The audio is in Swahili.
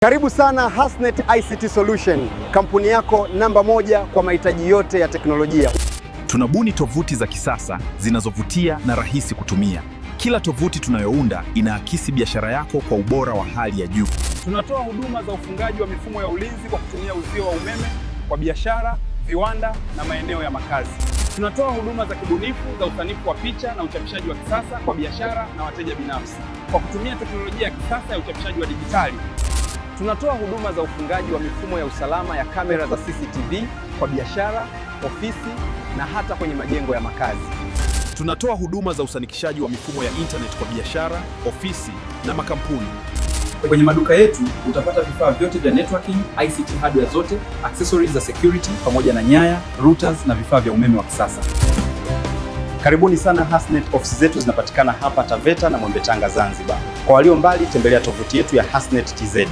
Karibu sana Hasnet ICT Solution, kampuni yako namba moja kwa mahitaji yote ya teknolojia. Tunabuni tovuti za kisasa zinazovutia na rahisi kutumia. Kila tovuti tunayounda inaakisi biashara yako kwa ubora wa hali ya juu. Tunatoa huduma za ufungaji wa mifumo ya ulinzi kwa kutumia uzio wa umeme kwa biashara, viwanda na maeneo ya makazi. Tunatoa huduma za kibunifu za usanifu wa picha na uchapishaji wa kisasa kwa biashara na wateja binafsi kwa kutumia teknolojia ya kisasa ya uchapishaji wa dijitali. Tunatoa huduma za ufungaji wa mifumo ya usalama ya kamera za CCTV kwa biashara, ofisi na hata kwenye majengo ya makazi. Tunatoa huduma za usanikishaji wa mifumo ya internet kwa biashara, ofisi na makampuni. Kwenye maduka yetu utapata vifaa vyote vya networking, ICT hardware zote, accessories za security pamoja na nyaya, routers na vifaa vya umeme wa kisasa. Karibuni sana Hasnet. Ofisi zetu zinapatikana hapa Taveta na Mwembe Tanga, Zanzibar. Kwa walio mbali, tembelea tovuti yetu ya Hasnet TZ.